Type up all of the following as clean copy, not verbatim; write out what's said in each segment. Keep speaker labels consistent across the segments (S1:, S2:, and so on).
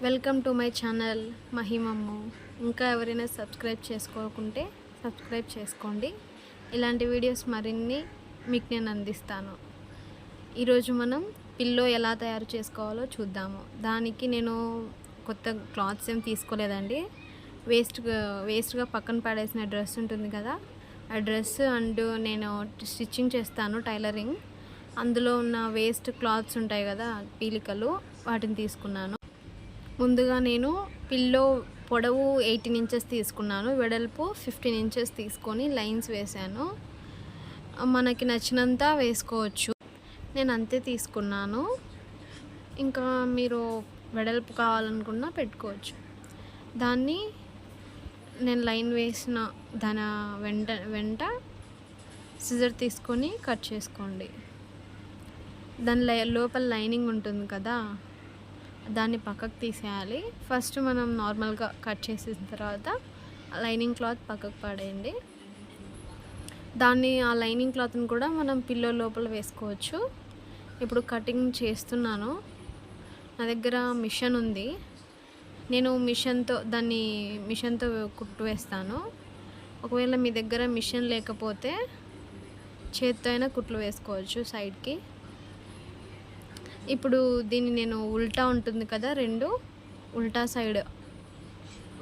S1: Welcome to my channel మహిమమ్ము. ఇంకా ఎవరైనా సబ్స్క్రైబ్ చేసుకోకుంటే సబ్స్క్రైబ్ చేసుకోండి. ఇలాంటి వీడియోస్ మరిన్ని మీకు నేను అందిస్తాను. ఈరోజు మనం పిల్లో ఎలా తయారు చేసుకోవాలో చూద్దాము. దానికి నేను కొత్త క్లాత్స్ ఏం తీసుకోలేదండి. వేస్ట్గా పక్కన పడేసిన డ్రెస్ ఉంటుంది కదా, ఆ డ్రెస్ అండ్ నేను స్టిచ్చింగ్ చేస్తాను, టైలరింగ్. అందులో ఉన్న వేస్ట్ క్లాత్స్ ఉంటాయి కదా, పీలికలు, వాటిని తీసుకున్నాను. ముందుగా నేను పిల్లో పొడవు 18 ఇంచెస్ తీసుకున్నాను, వెడల్పు 15 ఇంచెస్ తీసుకొని లైన్స్ వేశాను. మనకి నచ్చినంత వేసుకోవచ్చు, నేను అంతే తీసుకున్నాను. ఇంకా మీరు వెడల్పు కావాలనుకున్నా పెట్టుకోవచ్చు. దాన్ని నేను లైన్ వేసిన దాని వెంట సిజర్ తీసుకొని కట్ చేసుకోండి. దాని లోపల లైనింగ్ ఉంటుంది కదా, దాన్ని పక్కకు తీసేయాలి. ఫస్ట్ మనం నార్మల్గా కట్ చేసిన తర్వాత లైనింగ్ క్లాత్ పక్కకు పడేయండి. ఆ లైనింగ్ క్లాత్ని కూడా మనం పిల్లో లోపల వేసుకోవచ్చు. ఇప్పుడు కటింగ్ చేస్తున్నాను. నా దగ్గర మిషన్ ఉంది, నేను మిషన్తో కుట్టు వేస్తాను. ఒకవేళ మీ దగ్గర మిషన్ లేకపోతే చేత్తో అయినా కుట్లు వేసుకోవచ్చు సైడ్కి. ఇప్పుడు దీన్ని నేను ఉల్టా ఉంటుంది కదా, ఉల్టా సైడ్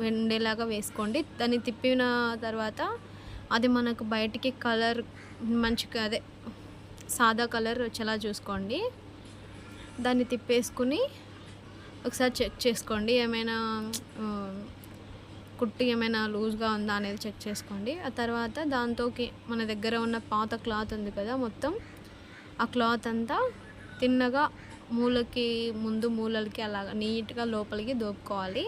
S1: ఉండేలాగా వేసుకోండి. దాన్ని తిప్పిన తర్వాత అది మనకు బయటికి కలర్ మంచిగా సాదా కలర్ వచ్చేలా చూసుకోండి. దాన్ని తిప్పేసుకుని ఒకసారి చెక్ చేసుకోండి, కుట్టు ఏమైనా లూజ్గా ఉందా అనేది చెక్ చేసుకోండి. ఆ తర్వాత దాంతోకి మన దగ్గర ఉన్న పాత క్లాత్ ఉంది కదా, మొత్తం ఆ క్లాత్ అంతా తిన్నగా మూలలకి అలాగా నీట్గా లోపలికి దోపుకోవాలి.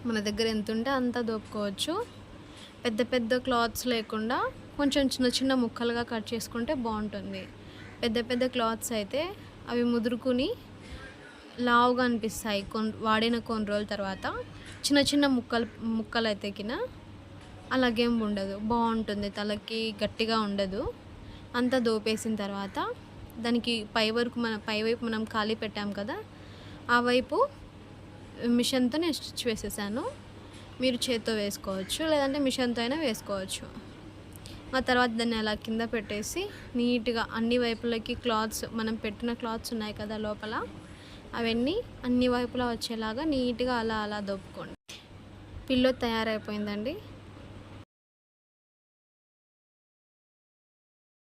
S1: మన దగ్గర ఎంత ఉంటే అంత దోపుకోవచ్చు. పెద్ద పెద్ద క్లాత్స్ లేకుండా కొంచెం చిన్న చిన్న ముక్కలుగా కట్ చేసుకుంటే బాగుంటుంది. పెద్ద పెద్ద క్లాత్స్ అయితే అవి ముదురుకుని లావుగా అనిపిస్తాయి వాడిన కొన్ని రోజుల తర్వాత. చిన్న చిన్న ముక్కలు అయితే అలాగేం ఉండదు, బాగుంటుంది, తలకి గట్టిగా ఉండదు. అంతా దోపేసిన తర్వాత దానికి పైవైపు మనం ఖాళీ పెట్టాం కదా, ఆ వైపు మిషన్తో నేను స్టిచ్ వేసేసాను. మీరు చేత్తో వేసుకోవచ్చు, లేదంటే మిషన్తో అయినా వేసుకోవచ్చు. ఆ తర్వాత దాన్ని అలా కింద పెట్టేసి నీట్గా అన్ని వైపులకి మనం పెట్టిన క్లాత్స్ ఉన్నాయి కదా లోపల, అవన్నీ అన్ని వైపులా వచ్చేలాగా నీట్గా అలా దోపుకోండి. పిల్లో తయారైపోయిందండి.